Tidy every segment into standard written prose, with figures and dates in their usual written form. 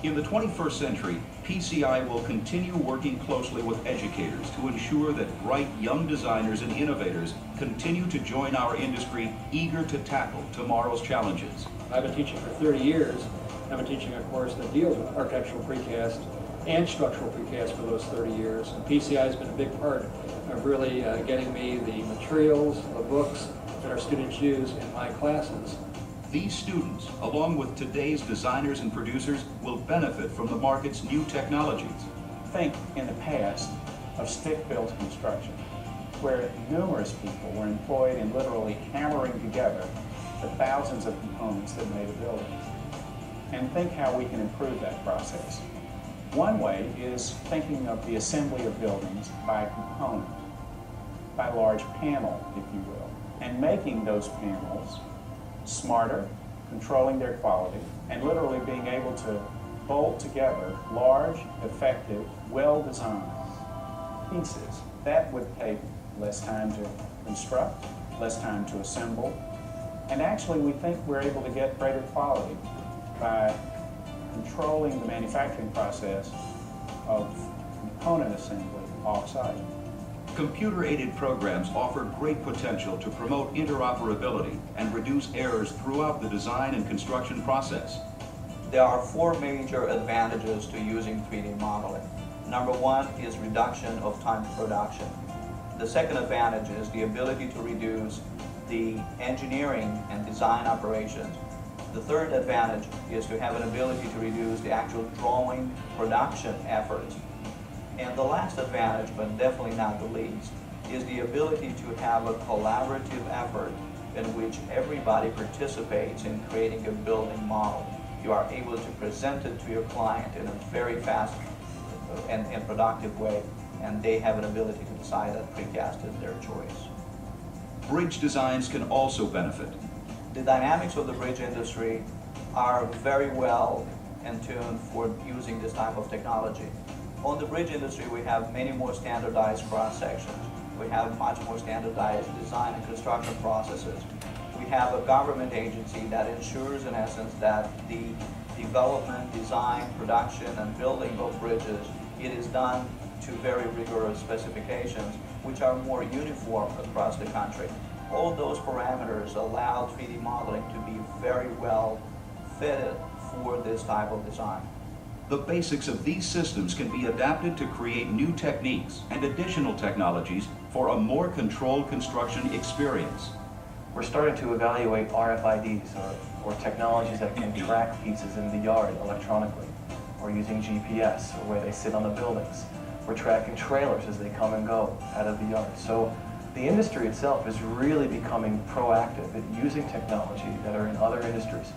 In the 21st century, PCI will continue working closely with educators to ensure that bright young designers and innovators continue to join our industry eager to tackle tomorrow's challenges. I've been teaching for 30 years. I've been teaching a course that deals with architectural precast and structural precast for those 30 years. And PCI has been a big part of really getting me the materials, the books that our students use in my classes. These students, along with today's designers and producers, will benefit from the market's new technologies. Think in the past of stick-built construction, where numerous people were employed in literally hammering together the thousands of components that made a building. And think how we can improve that process. One way is thinking of the assembly of buildings by component, by large panel, if you will, and making those panels smarter, controlling their quality, and literally being able to bolt together large, effective, well-designed pieces. That would take less time to construct, less time to assemble, and actually we think we're able to get greater quality by controlling the manufacturing process of component assembly off-site. Computer-aided programs offer great potential to promote interoperability and reduce errors throughout the design and construction process. There are four major advantages to using 3D modeling. Number one is reduction of time to production. The second advantage is the ability to reduce the engineering and design operations. The third advantage is to have an ability to reduce the actual drawing production efforts. And the last advantage, but definitely not the least, is the ability to have a collaborative effort in which everybody participates in creating a building model. You are able to present it to your client in a very fast and productive way, and they have an ability to decide that precast is their choice. Bridge designs can also benefit. The dynamics of the bridge industry are very well in tune for using this type of technology. On the bridge industry, we have many more standardized cross-sections. We have much more standardized design and construction processes. We have a government agency that ensures, in essence, that the development, design, production, and building of bridges, it is done to very rigorous specifications, which are more uniform across the country. All those parameters allow 3D modeling to be very well fitted for this type of design. The basics of these systems can be adapted to create new techniques and additional technologies for a more controlled construction experience. We're starting to evaluate RFIDs or technologies that can track pieces in the yard electronically, or using GPS or where they sit on the buildings. We're tracking trailers as they come and go out of the yard. So the industry itself is really becoming proactive at using technology that are in other industries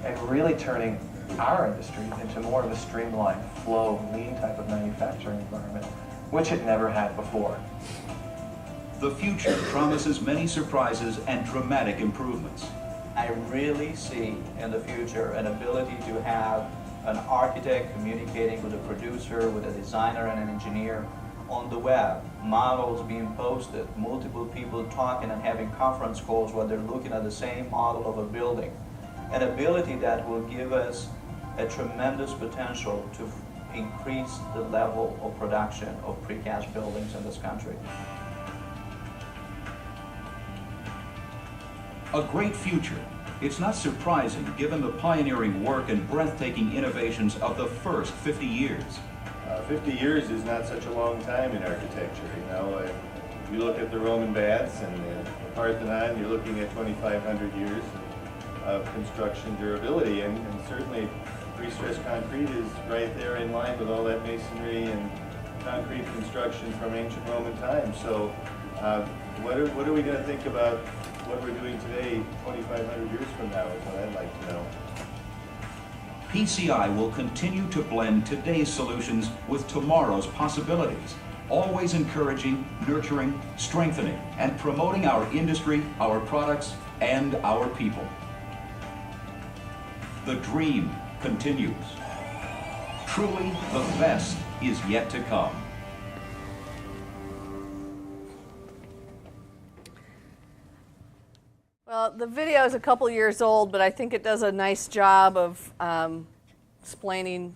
and really turning our industry into more of a streamlined, flow, lean type of manufacturing environment, which it never had before. The future promises many surprises and dramatic improvements. I really see in the future an ability to have an architect communicating with a producer, with a designer and an engineer on the web, models being posted, multiple people talking and having conference calls while they're looking at the same model of a building. An ability that will give us a tremendous potential to increase the level of production of precast buildings in this country. A great future. It's not surprising given the pioneering work and breathtaking innovations of the first 50 years. 50 years is not such a long time in architecture. You know, if you look at the Roman baths and the Parthenon, you're looking at 2,500 years of construction durability, and certainly prestressed concrete is right there in line with all that masonry and concrete construction from ancient Roman times. So what are we going to think about what we're doing today 2,500 years from now is what I'd like to know. PCI will continue to blend today's solutions with tomorrow's possibilities, always encouraging, nurturing, strengthening, and promoting our industry, our products, and our people. The dream continues. Truly, the best is yet to come. Well, the video is a couple years old, but I think it does a nice job of explaining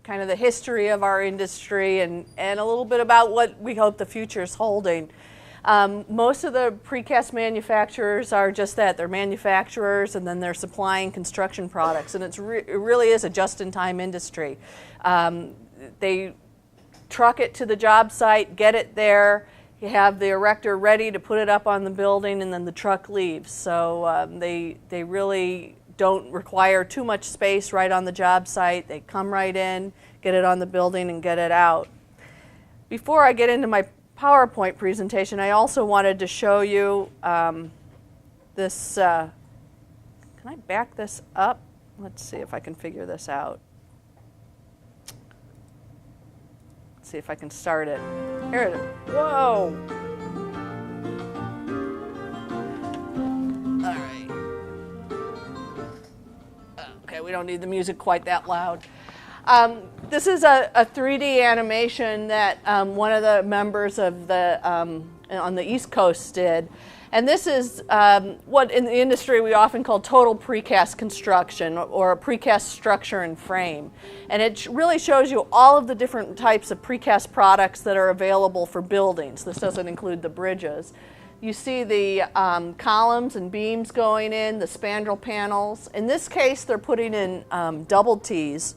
kind of the history of our industry and a little bit about what we hope the future is holding. Most of the precast manufacturers are just that. They're manufacturers and then they're supplying construction products, and it really is a just-in-time industry. They truck it to the job site, get it there, you have the erector ready to put it up on the building, and then the truck leaves. So they really don't require too much space right on the job site. They come right in, get it on the building, and get it out. Before I get into my PowerPoint presentation, I also wanted to show you this. Can I back this up? Let's see if I can figure this out. Let's see if I can start it. Here it is. Whoa! All right. Okay, we don't need the music quite that loud. This is a 3D animation that one of the members of the on the East Coast did, and this is what in the industry we often call total precast construction, or a precast structure and frame, and it really shows you all of the different types of precast products that are available for buildings. This doesn't include the bridges. You see the columns and beams going in, the spandrel panels. In this case, they're putting in double T's.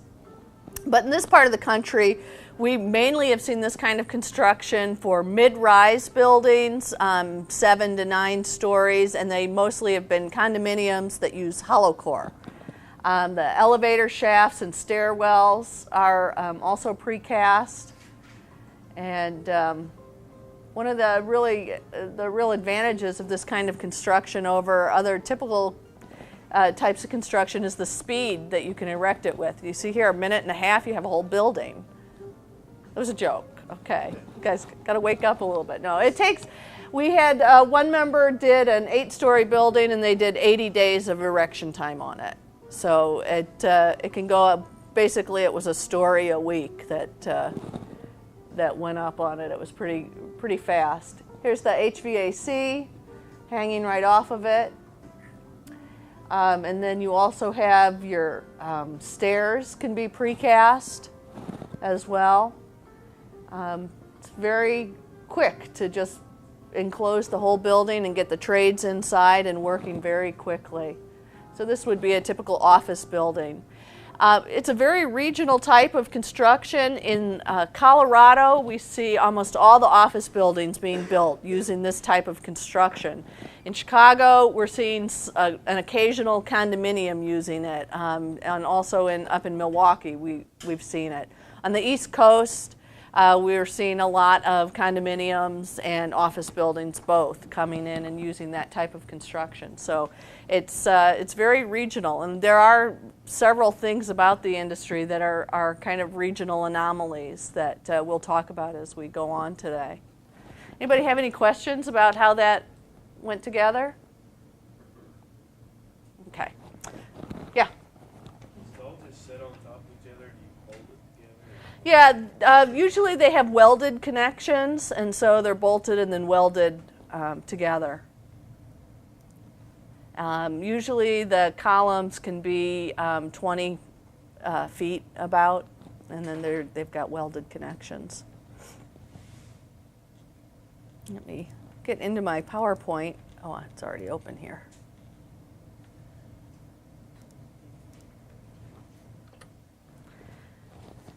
But in this part of the country, we mainly have seen this kind of construction for mid-rise buildings, 7 to 9 stories, and they mostly have been condominiums that use hollow core. The elevator shafts and stairwells are also precast. And one of the real advantages of this kind of construction over other typical types of construction is the speed that you can erect it with. You see here, 1.5 minutes, you have a whole building. It was a joke. Okay, you guys got to wake up a little bit. No, it takes. We had one member did an 8-story building, and they did 80 days of erection time on it. So it can go up. Basically, it was a story a week that went up on it. It was pretty fast. Here's the HVAC hanging right off of it. And then you also have your stairs can be precast as well. It's very quick to just enclose the whole building and get the trades inside and working very quickly. So this would be a typical office building. It's a very regional type of construction. In Colorado, we see almost all the office buildings being built using this type of construction. In Chicago, we're seeing an occasional condominium using it, and also up in Milwaukee, we've seen it. On the East Coast, we're seeing a lot of condominiums and office buildings both coming in and using that type of construction. So it's very regional, and there are several things about the industry that are kind of regional anomalies that we'll talk about as we go on today. Anybody have any questions about how that went together? Okay. Yeah. Does all just sit on top of each other? Do you hold it together? Yeah, usually they have welded connections, and so they're bolted and then welded together. Usually the columns can be 20 feet about, and then they've got welded connections. Let me get into my PowerPoint. Oh, it's already open here.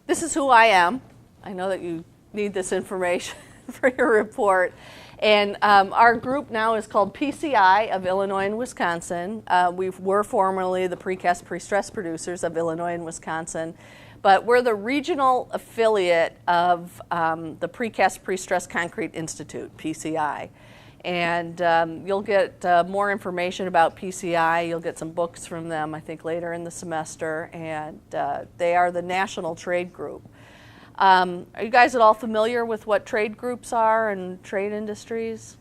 This is who I am. I know that you need this information for your report. And our group now is called PCI of Illinois and Wisconsin. We were formerly the Precast Prestressed producers of Illinois and Wisconsin, but we're the regional affiliate of the Precast Prestressed Concrete Institute, PCI. And you'll get more information about PCI. You'll get some books from them, I think, later in the semester. And they are the national trade group. Are you guys at all familiar with what trade groups are and trade industries?